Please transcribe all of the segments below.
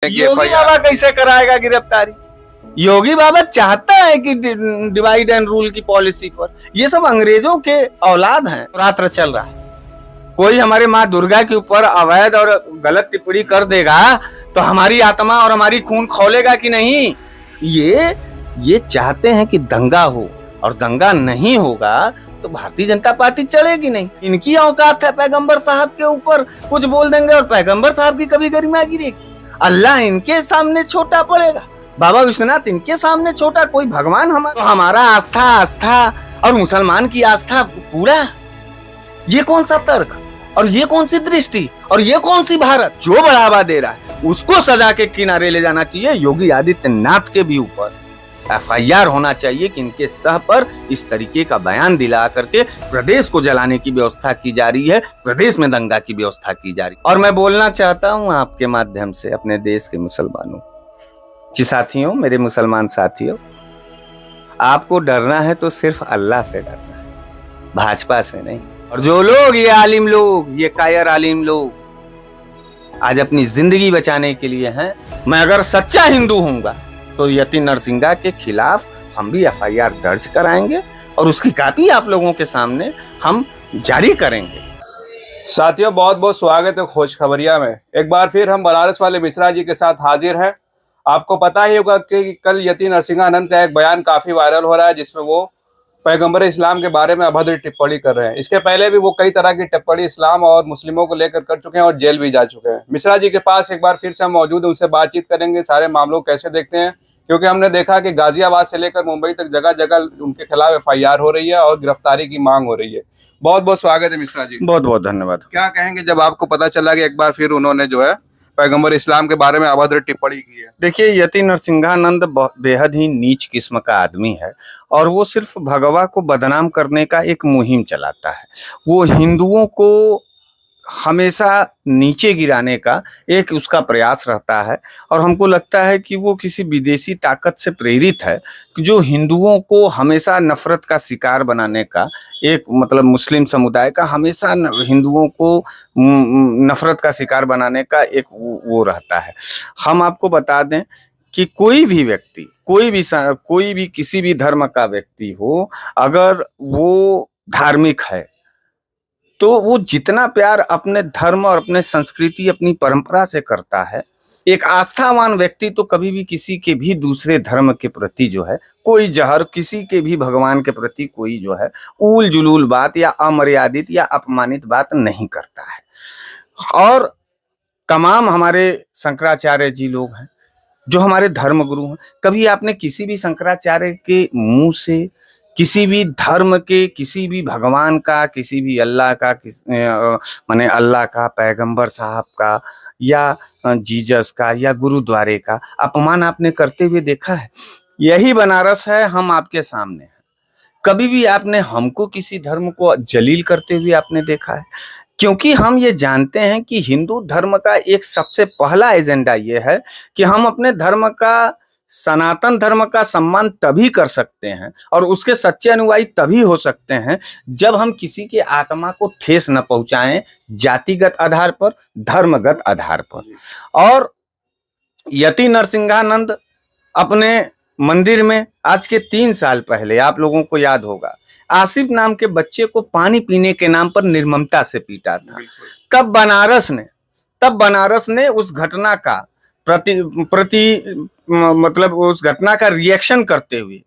योगी बाबा कैसे कराएगा गिरफ्तारी? योगी बाबा चाहता है कि डिवाइड एंड रूल की पॉलिसी पर, ये सब अंग्रेजों के औलाद हैं। रात्र चल रहा है, कोई हमारे माँ दुर्गा के ऊपर अवैध और गलत टिप्पणी कर देगा तो हमारी आत्मा और हमारी खून खौलेगा कि नहीं? ये चाहते हैं कि दंगा हो, और दंगा नहीं होगा तो भारतीय जनता पार्टी चलेगी नहीं। इनकी औकात है पैगंबर साहब के ऊपर कुछ बोल देंगे और पैगंबर साहब की कभी गरिमा गिरेगी। अल्लाह इनके सामने छोटा पड़ेगा, बाबा विश्वनाथ इनके सामने छोटा, कोई भगवान हमारा। तो हमारा आस्था और मुसलमान की आस्था पूरा, ये कौन सा तर्क और ये कौन सी दृष्टि और ये कौन सी भारत? जो बढ़ावा दे रहा है उसको सजा के किनारे ले जाना चाहिए। योगी आदित्यनाथ के भी ऊपर FIR होना चाहिए कि इनके सह पर इस तरीके का बयान दिला करके प्रदेश को जलाने की व्यवस्था की जा रही है, प्रदेश में दंगा की व्यवस्था की जा रही है। और मैं बोलना चाहता हूं आपके माध्यम से अपने देश के मुसलमानों जी, साथियों, मेरे मुसलमान साथियों, आपको डरना है तो सिर्फ अल्लाह से डरना है, भाजपा से नहीं। और जो लोग, ये आलिम लोग, ये कायर आलिम लोग आज अपनी जिंदगी बचाने के लिए हैं, मैं अगर सच्चा हिंदू हूंगा तो यति नरसिंगा के खिलाफ हम भी FIR दर्ज कराएंगे और उसकी कॉपी आप लोगों के सामने हम जारी करेंगे। साथियों, बहुत बहुत स्वागत है खोज खबरिया में। एक बार फिर हम बनारस वाले मिश्रा जी के साथ हाजिर हैं। आपको पता ही होगा कि कल यति नरसिंहानंद का एक बयान काफी वायरल हो रहा है, जिसमें वो पैगंबर इस्लाम के बारे में अभद्र टिप्पणी कर रहे हैं। इसके पहले भी वो कई तरह की टिप्पणी इस्लाम और मुस्लिमों को लेकर कर चुके हैं और जेल भी जा चुके हैं। मिश्रा जी के पास एक बार फिर से हम मौजूद हैं, उनसे बातचीत करेंगे, सारे मामलों कैसे देखते हैं, क्योंकि हमने देखा कि गाजियाबाद से लेकर मुंबई तक जगह जगह उनके खिलाफ FIR हो रही है और गिरफ्तारी की मांग हो रही है। बहुत बहुत स्वागत है मिश्रा जी। बहुत बहुत धन्यवाद। क्या कहेंगे जब आपको पता चला कि एक बार फिर उन्होंने जो है पैगंबर इस्लाम के बारे में अभद्र टिप्पणी की है? देखिए, यति नरसिंहानंद बेहद ही नीच किस्म का आदमी है और वो सिर्फ भगवा को बदनाम करने का एक मुहिम चलाता है। वो हिंदुओं को हमेशा नीचे गिराने का एक उसका प्रयास रहता है और हमको लगता है कि वो किसी विदेशी ताकत से प्रेरित है, जो हिंदुओं को हमेशा नफरत का शिकार बनाने का एक, मतलब मुस्लिम समुदाय का हमेशा हिंदुओं को नफरत का शिकार बनाने का एक वो रहता है। हम आपको बता दें कि कोई भी व्यक्ति, कोई भी किसी भी धर्म का व्यक्ति हो, अगर वो धार्मिक है तो वो जितना प्यार अपने धर्म और अपने संस्कृति, अपनी परंपरा से करता है, एक आस्थावान व्यक्ति तो कभी भी किसी के भी दूसरे धर्म के प्रति जो है कोई जहर, किसी के भी भगवान के प्रति कोई जो है ऊल जुलूल बात या अमर्यादित या अपमानित बात नहीं करता है। और तमाम हमारे शंकराचार्य जी लोग हैं जो हमारे धर्म गुरु हैं, कभी आपने किसी भी शंकराचार्य के मुंह से किसी भी धर्म के, किसी भी भगवान का, किसी भी अल्लाह का, माने अल्लाह का, पैगंबर साहब का या जीसस का या गुरुद्वारे का अपमान आपने करते हुए देखा है? यही बनारस है, हम आपके सामने हैं। कभी भी आपने हमको किसी धर्म को जलील करते हुए आपने देखा है? क्योंकि हम ये जानते हैं कि हिंदू धर्म का एक सबसे पहला एजेंडा ये है कि हम अपने धर्म का, सनातन धर्म का सम्मान तभी कर सकते हैं और उसके सच्चे अनुयायी तभी हो सकते हैं जब हम किसी के आत्मा को ठेस न पहुंचाएं, जातिगत आधार पर, धर्मगत आधार पर। और यति नरसिंहानंद अपने मंदिर में आज के 3 साल पहले, आप लोगों को याद होगा, आसिफ नाम के बच्चे को पानी पीने के नाम पर निर्ममता से पीटा था। तब बनारस ने उस घटना का मतलब उस घटना का रिएक्शन करते हुए,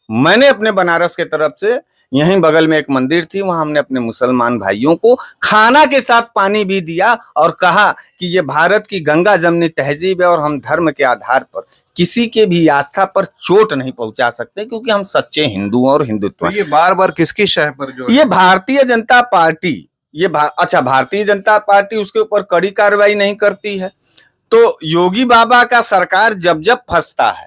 मैंने अपने बनारस के तरफ से, यहीं बगल में एक मंदिर थी, वहां हमने अपने मुसलमान भाइयों को खाना के साथ पानी भी दिया और कहा कि ये भारत की गंगा जमनी तहजीब है और हम धर्म के आधार पर किसी के भी आस्था पर चोट नहीं पहुंचा सकते, क्योंकि हम सच्चे हिंदू और हिंदुत्व। तो ये बार बार किसकी शह पर जो ये भारतीय जनता पार्टी, अच्छा, भारतीय जनता पार्टी उसके ऊपर कड़ी कार्रवाई नहीं करती है। तो योगी बाबा का सरकार जब जब फंसता है,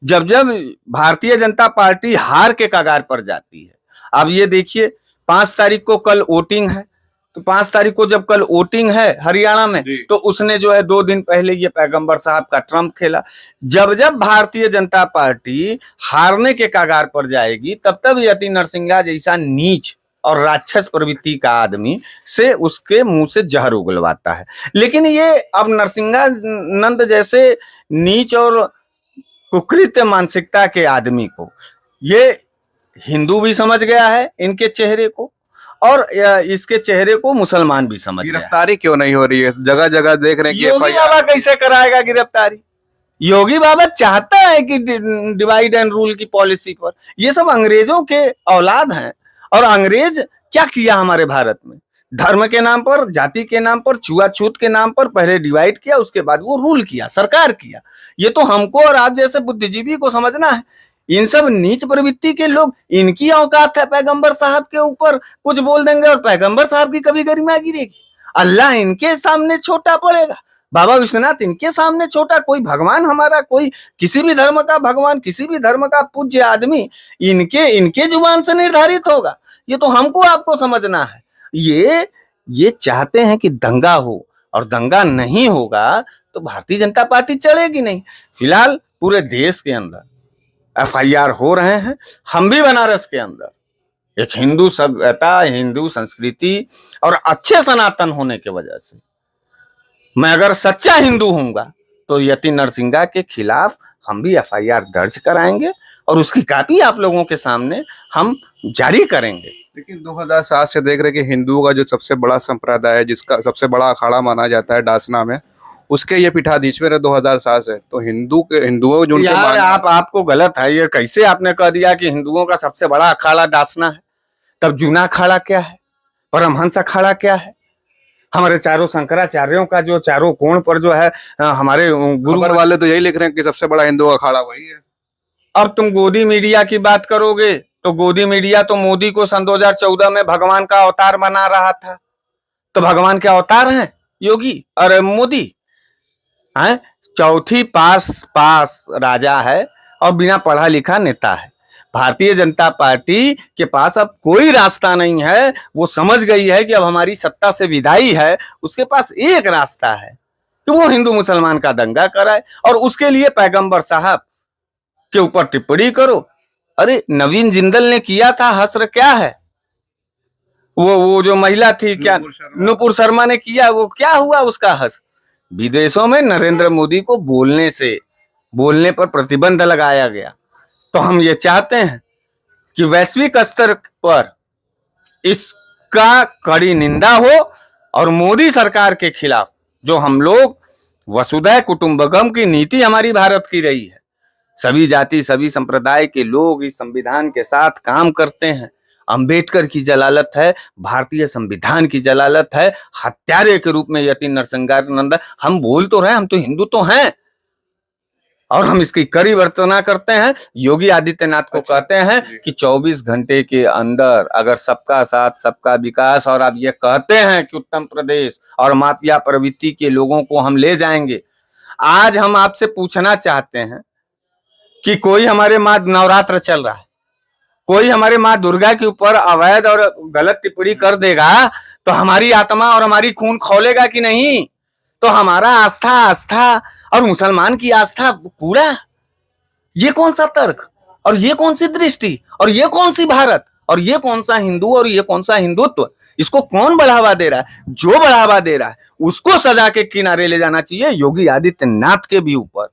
जब जब भारतीय जनता पार्टी हार के कगार पर जाती है, अब ये देखिए 5 तारीख को कल वोटिंग है, तो 5 तारीख को जब कल वोटिंग है हरियाणा में, तो उसने जो है 2 दिन पहले ये पैगंबर साहब का ट्रम्प खेला। जब जब भारतीय जनता पार्टी हारने के कगार पर जाएगी, तब तब यति नरसिंहा जैसा नीच और राक्षस प्रवृत्ति का आदमी से उसके मुंह से जहर उगलवाता है। लेकिन ये अब नरसिंहानंद जैसे नीच और कुकृत्य मानसिकता के आदमी को ये हिंदू भी समझ गया है, इनके चेहरे को, और इसके चेहरे को मुसलमान भी समझ गया है। गिरफ्तारी क्यों नहीं हो रही है? जगह जगह देख रहे हैं कि योगी बाबा कैसे कराएगा गिरफ्तारी? योगी बाबा चाहता है कि डिवाइड एंड रूल की पॉलिसी पर, ये सब अंग्रेजों के औलाद हैं। और अंग्रेज क्या किया हमारे भारत में? धर्म के नाम पर, जाति के नाम पर, छुआछूत के नाम पर पहले डिवाइड किया, उसके बाद वो रूल किया, सरकार किया। ये तो हमको और आप जैसे बुद्धिजीवी को समझना है। इन सब नीच प्रवृत्ति के लोग, इनकी औकात है पैगंबर साहब के ऊपर कुछ बोल देंगे और पैगंबर साहब की कभी गरिमा गिरेगी। अल्लाह इनके सामने छोटा पड़ेगा, बाबा विश्वनाथ इनके सामने छोटा। कोई भगवान हमारा, कोई किसी भी धर्म का भगवान, किसी भी धर्म का पूज्य आदमी इनके जुबान से निर्धारित होगा। ये तो हमको आपको समझना है। ये चाहते हैं कि दंगा हो, और दंगा नहीं होगा तो भारतीय जनता पार्टी चलेगी नहीं। फिलहाल पूरे देश के अंदर FIR हो रहे हैं, हम भी बनारस के अंदर एक हिंदू सभ्यता, हिंदू संस्कृति और अच्छे सनातन होने के वजह से मैं अगर सच्चा हिंदू हूंगा तो यति नरसिंहा के खिलाफ हम भी FIR दर्ज कराएंगे और उसकी कॉपी आप लोगों के सामने हम जारी करेंगे। लेकिन 2007 से देख रहे कि हिंदुओं का जो सबसे बड़ा संप्रदाय है, जिसका सबसे बड़ा अखाड़ा माना जाता है डासना में, उसके ये पीठाधीश में 2007 से, तो हिंदुओं जो यार आपको गलत है। ये कैसे आपने कह दिया कि हिंदुओं का सबसे बड़ा अखाड़ा डासना है? तब जूना अखाड़ा क्या है? परमहंस अखाड़ा क्या है? हमारे चारों शंकराचार्यों का जो चारों कोण पर जो है, हमारे गुरु वाले तो यही लिख रहे हैं कि सबसे बड़ा हिंदू अखाड़ा वही है। अब तुम गोदी मीडिया की बात करोगे तो गोदी मीडिया तो मोदी को सन 2014 में भगवान का अवतार बना रहा था। तो भगवान के अवतार हैं योगी और मोदी हैं? चौथी पास राजा है और बिना पढ़ा लिखा नेता है। भारतीय जनता पार्टी के पास अब कोई रास्ता नहीं है। वो समझ गई है कि अब हमारी सत्ता से विदाई है। उसके पास एक रास्ता है कि वो हिंदू मुसलमान का दंगा कराए, और उसके लिए पैगंबर साहब के ऊपर टिप्पणी करो। अरे नवीन जिंदल ने किया था हस्र, क्या है वो जो महिला थी, क्या नुपुर शर्मा ने किया, वो क्या हुआ उसका हस्र? विदेशों में नरेंद्र मोदी को बोलने पर प्रतिबंध लगाया गया। तो हम ये चाहते हैं कि वैश्विक स्तर पर इसका कड़ी निंदा हो, और मोदी सरकार के खिलाफ जो हम लोग वसुधैव कुटुंबकम की नीति हमारी भारत की रही है, सभी जाति सभी संप्रदाय के लोग इस संविधान के साथ काम करते हैं। अंबेडकर की जलालत है, भारतीय संविधान की जलालत है। हत्यारे के रूप में यति नरसिंहानंद, हम बोल तो रहे हैं हम तो हिंदू तो हैं, और हम इसकी कड़ी वर्तना करते हैं। योगी आदित्यनाथ को कहते हैं कि 24 घंटे के अंदर अगर सबका साथ सबका विकास, और आप ये कहते हैं कि उत्तर प्रदेश और माफिया प्रवृत्ति के लोगों को हम ले जाएंगे। आज हम आपसे पूछना चाहते हैं कि कोई हमारे माँ नवरात्र चल रहा है, कोई हमारे माँ दुर्गा के ऊपर अवैध और गलत टिप्पणी कर देगा तो हमारी आत्मा और हमारी खून खौलेगा कि नहीं? तो हमारा आस्था और मुसलमान की आस्था कूड़ा? ये कौन सा तर्क, और ये कौन सी दृष्टि, और ये कौन सी भारत, और ये कौन सा हिंदू, और ये कौन सा हिंदुत्व? इसको कौन बढ़ावा दे रहा है? जो बढ़ावा दे रहा है उसको सजा के किनारे ले जाना चाहिए। योगी आदित्यनाथ के भी ऊपर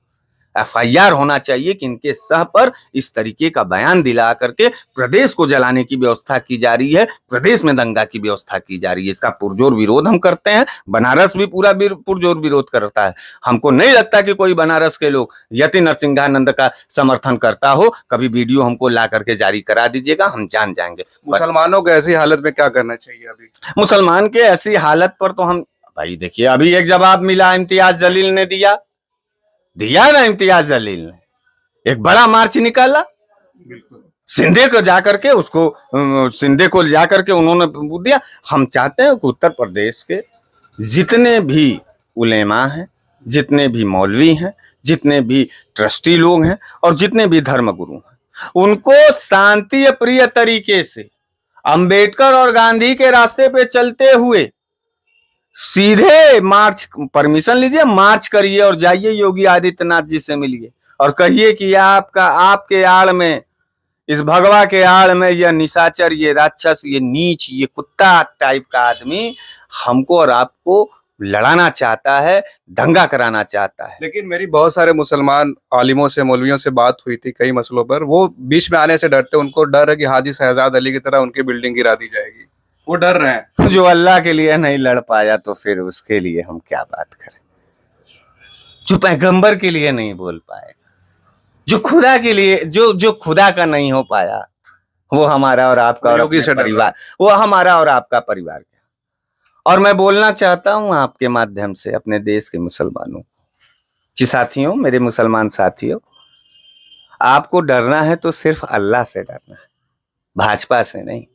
FIR होना चाहिए कि इनके सह पर इस तरीके का बयान दिला करके प्रदेश को जलाने की व्यवस्था की जा रही है, प्रदेश में दंगा की व्यवस्था की जा रही है। इसका पुरजोर विरोध हम करते हैं। बनारस भी पूरा पुरजोर विरोध करता है। हमको नहीं लगता कि कोई बनारस के लोग यति नरसिंहानंद का समर्थन करता हो। कभी वीडियो हमको ला करके जारी करा दीजिएगा, हम जान जाएंगे। मुसलमानों को ऐसी हालत में क्या करना चाहिए? अभी मुसलमान के ऐसी हालत पर तो हम, भाई देखिए, अभी एक जवाब मिला इम्तियाज जलील ने दिया ना। इम्तियाज जलील ने एक बड़ा मार्च निकाला, सिंधे को जाकर के उन्होंने दिया। हम चाहते हैं कि उत्तर प्रदेश के जितने भी उलेमा हैं, जितने भी मौलवी हैं, जितने भी ट्रस्टी लोग हैं, और जितने भी धर्मगुरु हैं, उनको शांति प्रिय तरीके से अंबेडकर और गांधी के रास्ते पे चलते हुए सीधे मार्च, परमिशन लीजिए, मार्च करिए और जाइए योगी आदित्यनाथ जी से मिलिए और कहिए कि आपके आड़ में इस भगवा के आड़ में यह निशाचर, ये राक्षस, ये नीच, ये कुत्ता टाइप का आदमी हमको और आपको लड़ाना चाहता है, दंगा कराना चाहता है। लेकिन मेरी बहुत सारे मुसलमान आलिमों से, मौलवियों से बात हुई थी कई मसलों पर, वो बीच में आने से डरते, उनको डर है कि हाजी शहजाद अली की तरह उनकी बिल्डिंग गिरा दी जाएगी, वो डर रहे हैं। जो अल्लाह के लिए नहीं लड़ पाया तो फिर उसके लिए हम क्या बात करें। जो पैगंबर के लिए नहीं बोल पाए, जो खुदा के लिए, जो खुदा का नहीं हो पाया, वो हमारा और आपका और योगी अपने से डर परिवार, वो हमारा और आपका परिवार क्या। और मैं बोलना चाहता हूं आपके माध्यम से अपने देश के मुसलमानों जी, साथियों, मेरे मुसलमान साथियों, आपको डरना है तो सिर्फ अल्लाह से डरना है, भाजपा से नहीं।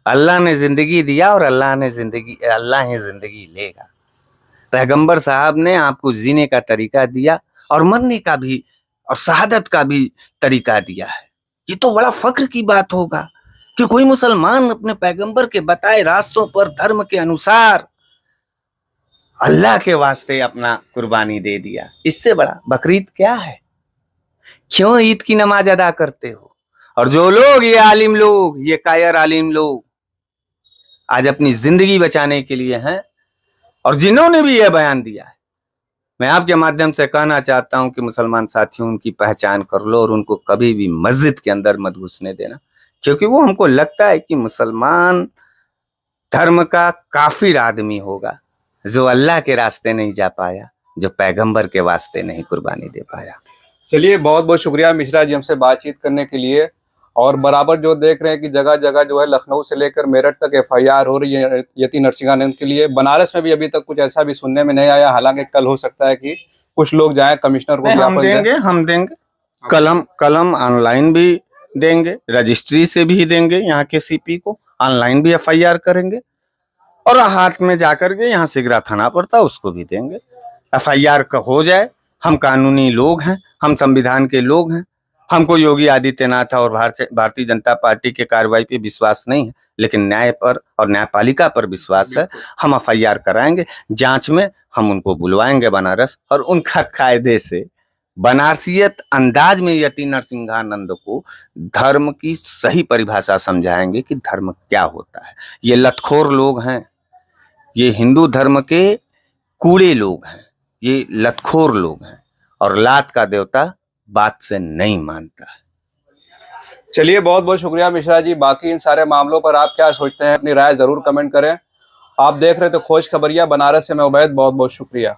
अल्लाह ने जिंदगी दिया और अल्लाह ही जिंदगी लेगा। पैगंबर साहब ने आपको जीने का तरीका दिया और मरने का भी और शहादत का भी तरीका दिया है। ये तो बड़ा फख्र की बात होगा कि कोई मुसलमान अपने पैगंबर के बताए रास्तों पर धर्म के अनुसार अल्लाह के वास्ते अपना कुर्बानी दे दिया। इससे बड़ा बकरीद क्या है? क्यों ईद की नमाज अदा करते हो? और जो लोग, ये आलिम लोग, ये कायर आलिम लोग आज अपनी जिंदगी बचाने के लिए हैं और जिन्होंने भी यह बयान दिया है, मैं आपके माध्यम से कहना चाहता हूं कि मुसलमान साथियों, उनकी पहचान कर लो और उनको कभी भी मस्जिद के अंदर मत घुसने देना, क्योंकि वो हमको लगता है कि मुसलमान धर्म का काफिर आदमी होगा जो अल्लाह के रास्ते नहीं जा पाया, जो पैगंबर के वास्ते नहीं कुर्बानी दे पाया। चलिए, बहुत बहुत शुक्रिया मिश्रा जी हमसे बातचीत करने के लिए। और बराबर जो देख रहे हैं कि जगह जगह जो है, लखनऊ से लेकर मेरठ तक FIR हो रही है यति नरसिंहानंद के लिए। बनारस में भी अभी तक कुछ ऐसा भी सुनने में नहीं आया, हालांकि कल हो सकता है कि कुछ लोग जाएं, कमिश्नर को हम देंगे कलम ऑनलाइन भी देंगे, रजिस्ट्री से भी देंगे, यहाँ के CP को ऑनलाइन भी FIR करेंगे और हाथ में जाकर के यहाँ सिगरा थाना पड़ता उसको भी देंगे। FIR का हो जाए। हम कानूनी लोग हैं, हम संविधान के लोग हैं, हमको योगी आदित्यनाथ और भारतीय जनता पार्टी के कार्रवाई पे विश्वास नहीं है, लेकिन न्याय पर और न्यायपालिका पर विश्वास है। हम FIR कराएंगे, जांच में हम उनको बुलवाएंगे बनारस और उनका कायदे से बनारसियत अंदाज में यति नरसिंहानंद को धर्म की सही परिभाषा समझाएंगे कि धर्म क्या होता है। ये लतखोर लोग हैं, ये हिंदू धर्म के कूड़े लोग हैं, ये लतखोर लोग हैं और लात का देवता बात से नहीं मानता है। चलिए, बहुत बहुत शुक्रिया मिश्रा जी। बाकी इन सारे मामलों पर आप क्या सोचते हैं, अपनी राय जरूर कमेंट करें। आप देख रहे थे खोज खबरिया, बनारस से मैं उबैद, बहुत बहुत शुक्रिया।